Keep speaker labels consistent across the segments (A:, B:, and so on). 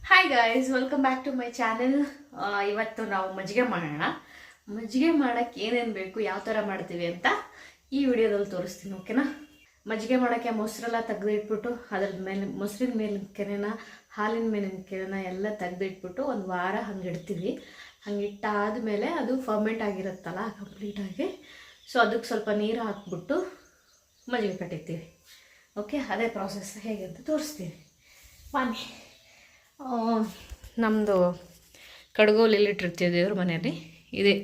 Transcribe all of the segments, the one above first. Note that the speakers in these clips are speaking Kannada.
A: Hi guys, welcome back to my channel. ಇವತ್ತು ನಾವು ಮಜ್ಜಿಗೆ ಮಾಡೋಣ. ಮಜ್ಜಿಗೆ ಮಾಡೋಕ್ಕೆ ಏನೇನು ಬೇಕು, ಯಾವ ಥರ ಮಾಡ್ತೀವಿ ಅಂತ ಈ ವಿಡಿಯೋದಲ್ಲಿ ತೋರಿಸ್ತೀನಿ, ಓಕೆನಾ? ಮಜ್ಜಿಗೆ ಮಾಡೋಕ್ಕೆ ಮೊಸರೆಲ್ಲ ತೆಗೆದಿಟ್ಬಿಟ್ಟು ಅದ್ರ ಮೇಲೆ ಮೊಸರಿನ ಮೇಲಿನ ಕೆನೆನ, ಹಾಲಿನ ಮೇಲಿನ ಕೆನೆನ ಎಲ್ಲ ತೆಗೆದಿಟ್ಬಿಟ್ಟು ಒಂದು ವಾರ ಹಂಗೆ ಇಡ್ತೀವಿ. ಹಂಗೆ ಇಟ್ಟಾದಮೇಲೆ ಅದು ಫರ್ಮೆಂಟ್ ಆಗಿರುತ್ತಲ್ಲ ಕಂಪ್ಲೀಟಾಗಿ. ಸೊ ಅದಕ್ಕೆ ಸ್ವಲ್ಪ ನೀರು ಹಾಕ್ಬಿಟ್ಟು ಮಜ್ಜಿಗೆ ಕಟ್ಟಿರ್ತೀವಿ. ಓಕೆ, ಅದೇ ಪ್ರಾಸೆಸ್ ಹೇಗೆ ಅಂತ ತೋರಿಸ್ತೀನಿ ಬನ್ನಿ. ನಮ್ಮದು ಕಡ್ಗೋಲು ಎಲ್ಲಿಟ್ಟಿರ್ತೀವಿ ದೇವ್ರ ಮನೆಯಲ್ಲಿ, ಇದೆ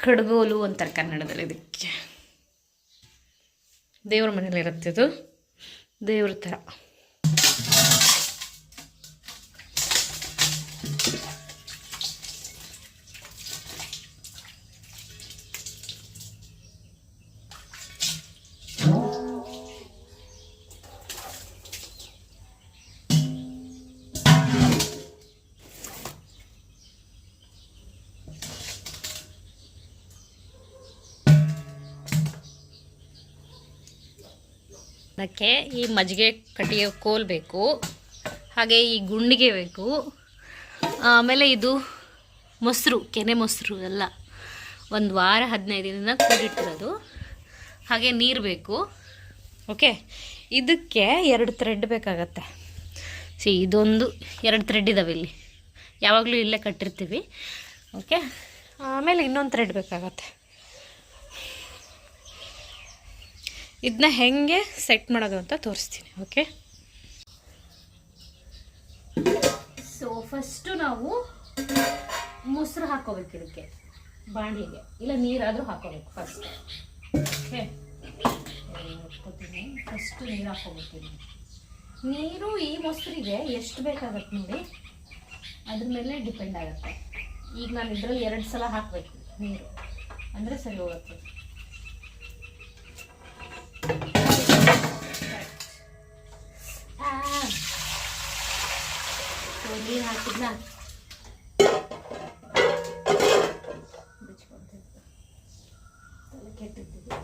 A: ಕಡ್ಗೋಲು ಅಂತಾರೆ ಕನ್ನಡದಲ್ಲಿ. ಇದಕ್ಕೆ ದೇವ್ರ ಮನೇಲಿ ಇರುತ್ತೆ, ಇದು ದೇವ್ರ ಥರ. ಅದಕ್ಕೆ ಈ ಮಜ್ಜಿಗೆ ಕಟ್ಟಿಗೆ ಕೋಲ್ ಬೇಕು, ಹಾಗೆ ಈ ಗುಂಡಿಗೆ ಬೇಕು, ಆಮೇಲೆ ಇದು ಮೊಸರು, ಕೆನೆ ಮೊಸರು ಎಲ್ಲ ಒಂದು ವಾರ 15 ದಿನ ಕೂಡಿಟ್ಟಿರೋದು, ಹಾಗೆ ನೀರು ಬೇಕು. ಓಕೆ, ಇದಕ್ಕೆ 2 ಥ್ರೆಡ್ ಬೇಕಾಗತ್ತೆ. ಇದೊಂದು 2 ಥ್ರೆಡ್ ಇದ್ದಾವೆ ಇಲ್ಲಿ, ಯಾವಾಗಲೂ ಇಲ್ಲೇ ಕಟ್ಟಿರ್ತೀವಿ. ಓಕೆ, ಆಮೇಲೆ ಇನ್ನೊಂದು ಥ್ರೆಡ್ ಬೇಕಾಗತ್ತೆ. ಇದನ್ನ ಹೆಂಗೆ ಸೆಟ್ ಮಾಡೋದು ಅಂತ ತೋರಿಸ್ತೀನಿ. ಓಕೆ, ಸೊ ಫಸ್ಟು ನಾವು ಮೊಸರು ಹಾಕೋಬೇಕು ಇದಕ್ಕೆ, ಬಾಣಲಿಗೆ, ಇಲ್ಲ ನೀರಾದರೂ ಹಾಕೋಬೇಕು ಫಸ್ಟ್. ಓಕೆ, ಫಸ್ಟು ನೀರು ಹಾಕೋಬೇಕು. ನೀರು ಈ ಮೊಸರಿಗೆ ಎಷ್ಟು ಬೇಕಾಗತ್ತೆ ನೋಡಿ, ಅದ್ರ ಮೇಲೆ ಡಿಪೆಂಡ್ ಆಗುತ್ತೆ. ಈಗ ನಾನು ಇದರಲ್ಲಿ 2 ಸಲ ಹಾಕಬೇಕು ನೀರು, ಅಂದರೆ ಸರಿ ಹೋಗುತ್ತೆ. ನೀರು ಹಾಕಿದ್ನ ಬಿಚ್ಕೊಂತಿದ್ದು ತಲೆ ಕೆಟ್ಟಿದ್ದು.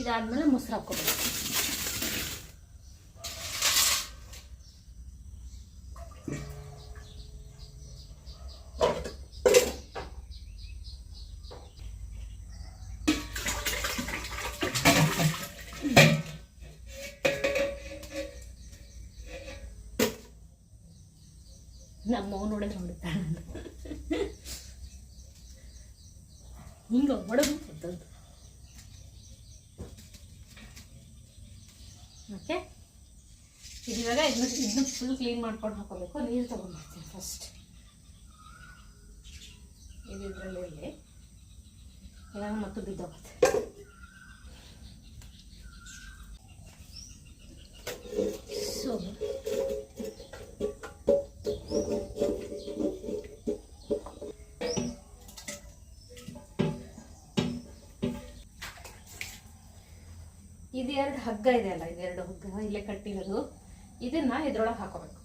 A: ಇದಾದ್ಮೇಲೆ ಮೊಸರು ಹಾಕೋಬೇಕು. ನಮ್ಮ ನೋಡಿದ್ರೆ ನೋಡುತ್ತಾಳೆ ಹಿಂಗೆ ಹೊಡೆದು ಕೊಟ್ಟದ್ದು. ಓಕೆ, ಇವಾಗ ಇದನ್ನ ಫುಲ್ ಕ್ಲೀನ್ ಮಾಡ್ಕೊಂಡು ಹಾಕೋಬೇಕು. ನೀರು ತೊಗೊಂಡ್ಬರ್ತೀನಿ ಫಸ್ಟ್. ಇದರಲ್ಲಿ ಇರಲಿ, ಇವಾಗ ಮತ್ತು ಬಿದ್ದೋಗುತ್ತೆ. ಸೊ ಇದು 2 ಹಗ್ಗ ಇದೆ ಅಲ್ಲ, ಇದು 2 ಹಗ್ಗ ಇಲ್ಲೇ ಕಟ್ಟಿರೋದು, ಇದನ್ನ ಇದ್ರೊಳಗೆ ಹಾಕೋಬೇಕು.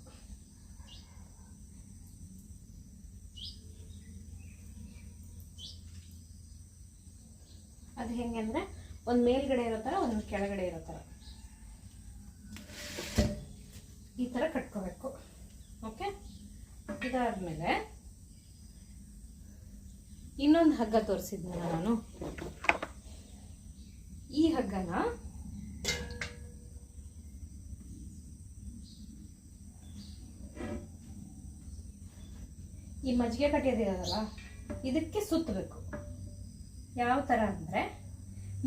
A: ಅದು ಹೆಂಗೆ ಅಂದ್ರೆ ಒಂದು ಮೇಲ್ಗಡೆ ಇರೋ ಥರ, ಒಂದು ಕೆಳಗಡೆ ಇರೋ ಥರ ಈ ಥರ ಕಟ್ಕೋಬೇಕು. ಓಕೆ, ಇದಾದ್ಮೇಲೆ ಇನ್ನೊಂದು ಹಗ್ಗ ತೋರಿಸಿದ್ನಲ್ಲ ನಾನು, ಈ ಹಗ್ಗನ ಈ ಮಜ್ಜಿಗೆ ಕಟ್ಟಿಯೋದಿರೋದಲ್ಲ ಇದಕ್ಕೆ ಸುತ್ತಬೇಕು. ಯಾವ ಥರ ಅಂದರೆ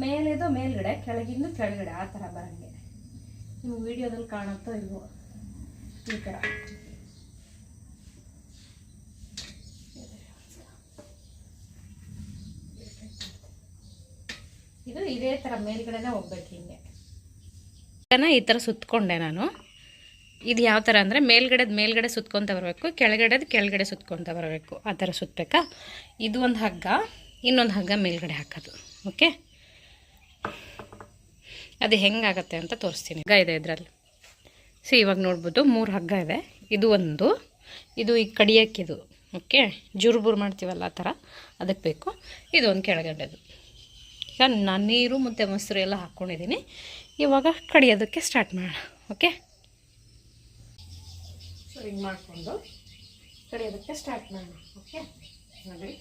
A: ಮೇಲೆದು ಮೇಲ್ಗಡೆ, ಕೆಳಗಿಂದು ಕೆಳಗಡೆ, ಆ ಥರ ಬರಂಗೆ. ನಿಮ್ಗೆ ವಿಡಿಯೋದಲ್ಲಿ ಕಾಣುತ್ತೋ ಇಲ್ವೋ, ಈ ಥರ. ಇದು ಇದೇ ಥರ ಮೇಲ್ಗಡೆನೇ ಹೋಗ್ಬೇಕು. ಹಿಂಗೆ ಈ ಥರ ಸುತ್ತಕೊಂಡೆ ನಾನು. ಇದು ಯಾವ ಥರ ಅಂದರೆ ಮೇಲ್ಗಡೆ ಸುತ್ಕೊತ ಬರಬೇಕು, ಕೆಳಗಡೆ ಸುತ್ಕೊತ ಬರಬೇಕು, ಆ ಥರ ಸುತ್ತಬೇಕಾ. ಇದು ಒಂದು ಹಗ್ಗ, ಇನ್ನೊಂದು ಹಗ್ಗ ಮೇಲ್ಗಡೆ ಹಾಕೋದು. ಓಕೆ, ಅದು ಹೆಂಗಾಗತ್ತೆ ಅಂತ ತೋರಿಸ್ತೀನಿ. ಹಗ್ಗ ಇದೆ ಇದರಲ್ಲಿ. ಇವಾಗ ನೋಡ್ಬೋದು 3 ಹಗ್ಗ ಇದೆ. ಇದು ಒಂದು, ಇದು ಈಗ ಕಡಿಯೋಕ್ಕಿದು ಓಕೆ, ಜುರುಬುರು ಮಾಡ್ತೀವಲ್ಲ ಆ ಥರ, ಅದಕ್ಕೆ ಬೇಕು. ಇದು ಒಂದು ಕೆಳಗಡೆದು. ಈಗ ನಾನು ನೀರು ಮತ್ತು ಮೊಸರು ಎಲ್ಲ ಹಾಕ್ಕೊಂಡಿದ್ದೀನಿ. ಇವಾಗ ಕಡಿಯೋದಕ್ಕೆ ಸ್ಟಾರ್ಟ್ ಮಾಡೋಣ. ಓಕೆ, ಸೊ ಹಿಂಗೆ ಮಾಡಿಕೊಂಡು ಕಡಿಯೋದಕ್ಕೆ ಸ್ಟಾರ್ಟ್ ಮಾಡೋಣ. ಓಕೆ, ನೋಡಿ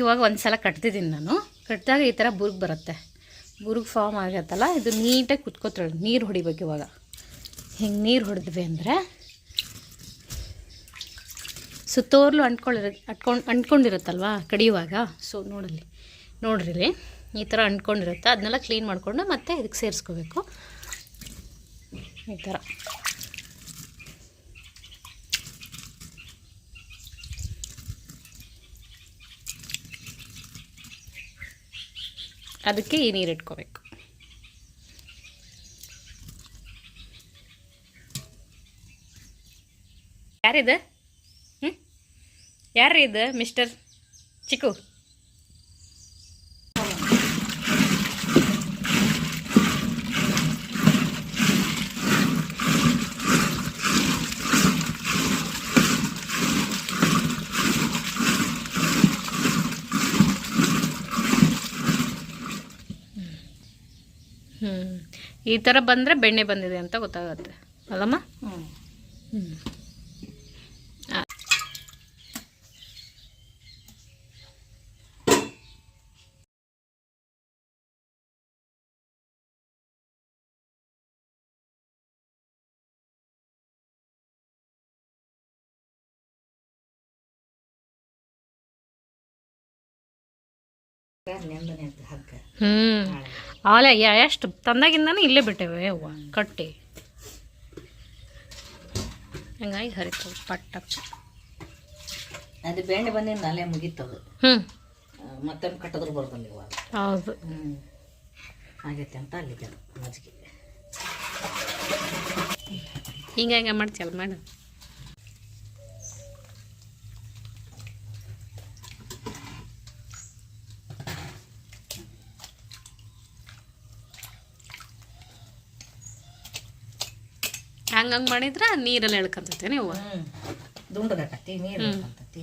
A: ಇವಾಗ ಒಂದು ಸಲ ಕಟ್ತಿದ್ದೀನಿ ನಾನು. ಕಟ್ಟಿದಾಗ ಈ ಥರ ಬುರ್ಗ್ ಬರುತ್ತೆ, ಬುರ್ಗ್ ಫಾರ್ಮ್ ಆಗತ್ತಲ್ಲ, ಇದು ನೀಟಾಗಿ ಕುತ್ಕೋತಾಳೆ. ನೀರು ಹೊಡಿಬೇಕು. ಇವಾಗ ಹಿಂಗೆ ನೀರು ಹೊಡೆದ್ವಿ ಅಂದರೆ ಸುತ್ತೋರ್ಲು ಅಂಟ್ಕೊಂಡಿರುತ್ತಲ್ವ ಕಡಿಯುವಾಗ. ಸೊ ನೋಡ್ರಿ ಈ ಥರ ಅಂಟ್ಕೊಂಡಿರುತ್ತೆ. ಅದನ್ನೆಲ್ಲ ಕ್ಲೀನ್ ಮಾಡಿಕೊಂಡು ಮತ್ತೆ ಇದಕ್ಕೆ ಸೇರಿಸ್ಕೋಬೇಕು ಈ ಥರ. ಅದಕ್ಕೆ ಈ ನೀರು ಇಟ್ಕೋಬೇಕು. ಯಾರಿದೆ? ಯಾರ್ರೀ ಇದು? ಮಿಸ್ಟರ್ ಚಿಕ್ಕು. ಈ ಥರ ಬಂದರೆ ಬೆಣ್ಣೆ ಬಂದಿದೆ ಅಂತ ಗೊತ್ತಾಗುತ್ತೆ ಅಲ್ಲಮ್ಮ? ಆಲೆ ಎಷ್ಟು ತಂದಾಗಿಂದಾನು ಇಲ್ಲೇ ಬಿಟ್ಟೇವೆ ಅವ್ವ ಕಟ್ಟಿ. ಹಂಗಾಗಿ ಹರಿತವೆ ಪಟ್ಟ.
B: ಅದು ಬೆಣ್ಣೆ ಬಂದಿಂದ ಅಲ್ಲೇ ಮುಗೀತದು. ಮತ್ತೊಂದು ಕಟ್ಟದ್ರು ಬರ್ದಲ್ಲ ಇವಾಗ.
A: ಹೌದು,
B: ಆಗೈತೆ ಅಂತ ಅಲ್ಲಿದೆ ಮಜ್ಜಿಗೆ.
A: ಹಿಂಗೆ ಮಾಡ್ತೀಯಲ್ಲ ಮೇಡಮ್. ಹಂಗಂಗೆ ಮಾಡಿದ್ರೆ ನೀರಲ್ಲಿ ಎಳ್ಕೊಂತೈತೆ ನೀವು.
B: ದುಂಡಗಟ್ಟತಿ ನೀರು ಎಳ್ಕೊಂತತಿ.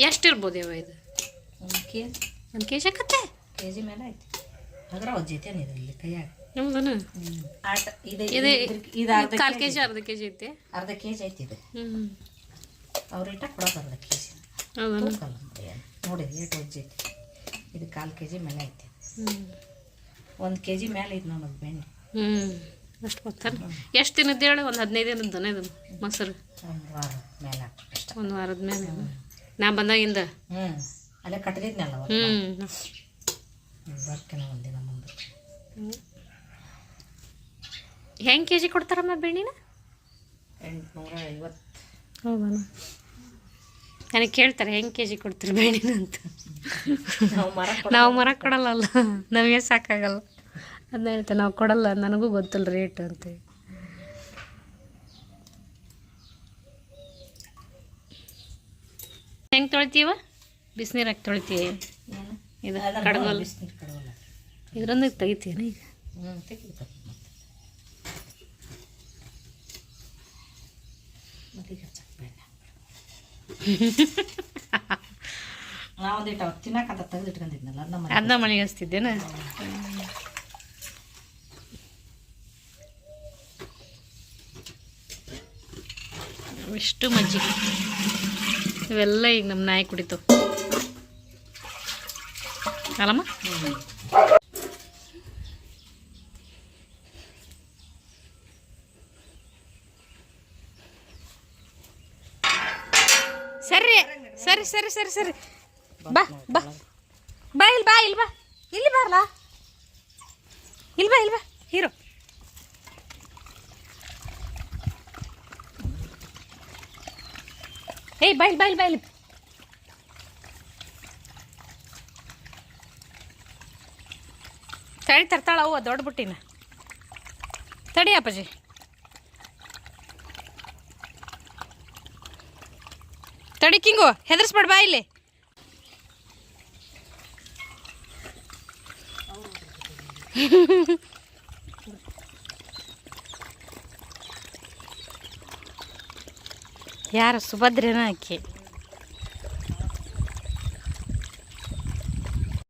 A: ಎಷ್ಟಿರ್ಬೋದು ಯಾವ ಇದು? ಒಂದು ಕೆ ಜಿ ಆಕತ್ತೆ.
B: ಕೆ ಜಿ ಮೇಲೆ ಆಯ್ತು. ಅದ್ರ ಒಜ್ಜೈತೆ ಇಲ್ಲಿ ಕೈಯಾಗ.
A: ನಮ್ದು
B: ಆಟ ಇದು
A: ಕಾಲು ಕೆ ಜಿ, ಅರ್ಧ ಕೆ ಜಿ ಐತೆ.
B: ಅರ್ಧ ಕೆ ಜಿ ಐತಿ ಇದು. ಅವ್ರಿಟ್ಟ ಕೊಡೋದು ಅರ್ಧ ಕೆ ಜಿ. ನೋಡಿರಿ ಏಟು ಒಜ್ಜೈತಿ. ಇದು ಕಾಲು ಕೆ ಜಿ ಮೇಲೆ ಐತಿ. 1 ಕೆ ಜಿ ಮೇಲೆ ಐತಿ ನೋಡೋದು ಬೆಣ್ಣೆ.
A: ಅಷ್ಟು ಗೊತ್ತಲ್ಲ. ಎಷ್ಟು ದಿನದ್ದು ಹೇಳಿ? ಒಂದು 15 ದಿನದ್ದು ಇದು ಮೊಸರು.
B: 1 ವಾರ ಮೇಲೆ ಹಾಕ್ಬೇಕು.
A: 1 ವಾರದ ಮೇಲೆ ನಾ ಬಂದಾಗಿಂದ.
B: ಅಲ್ಲೇ ಕಟ್ಟಿದ್ನಲ್ಲ ಬರ್ಕೆನ ಒಂದಿನ ಮುಂದೆ.
A: ಹೆಂಗೆ ಕೆ ಜಿ ಕೊಡ್ತಾರಮ್ಮ ಬೆಣ್ಣಿನ?
B: 850.
A: ಹೌದಾ? ನನಗೆ ಕೇಳ್ತಾರೆ ಹೆಂಗೆ ಕೆ ಜಿ ಕೊಡ್ತೀರಿ ಬೆಣ್ಣಿನ ಅಂತ. ನಾವು ಮರ ಕೊಡಲ್ಲ, ನಮಗೆ ಸಾಕಾಗಲ್ಲ. ಅದನ್ನ ಹೇಳ್ತೆ, ನಾವು ಕೊಡಲ್ಲ, ನನಗೂ ಗೊತ್ತಿಲ್ಲ ರೇಟ್ ಅಂತ. ಹೆಂಗೆ ತೊಳಿತೀವ? ಬಿಸಿನೀರು ಹಾಕಿ ತೊಳಿತೀವಿ. ಇದು ಕಡಗೋಲ್ ಇದ್ರೊಂದು ತೆಗಿತೀನ ಈಗ.
B: ನಾವೊಂದಿಟ್ಟು ತಿನ್ನಕಂತ ತೆಗೆದಿಟ್ಕೊಂಡಿದ್ನಲ್ಲ
A: ಅದನ್ನ ಮನೆಗೆ ಹಚ್ತಿದ್ದೇನ. ಇಷ್ಟು ಮಜ್ಜಿಗೆ ಇವೆಲ್ಲ ಈಗ ನಮ್ಮ ನಾಯಿ ಕುಡಿತಾವ ಅಲ್ಲಮ್ಮ. ಸರಿ ಸರಿ ಸರಿ ಸರಿ ಸರಿ ಬಾ ಬಾ ಬಾ ಇಲ್ಲಿ ಬಾ ಇಲ್ಲಿ ಬಾ ಇಲ್ಲಿ ಬಾರಲ್ಲ ಇಲ್ಲಿ ಬಾ ಇಲ್ಲಿ ಬಾ ಹೀರೋ. ಏಯ್ ಬಾಯ್ಲಿ ತಡಿ ತರ್ತಾಳ ಅವ್ವ ದೊಡ್ಡ ಬುಟ್ಟಿನ ತಡಿ ಅಪ್ಪಾಜಿ ತಡಿ ಕಿಂಗು ಹೆದರ್ಸ್ಬೇಡ ಬಾ ಇಲ್ಲಿ ಯಾರು ಸುಭದ್ರೇನ ಆಕೆ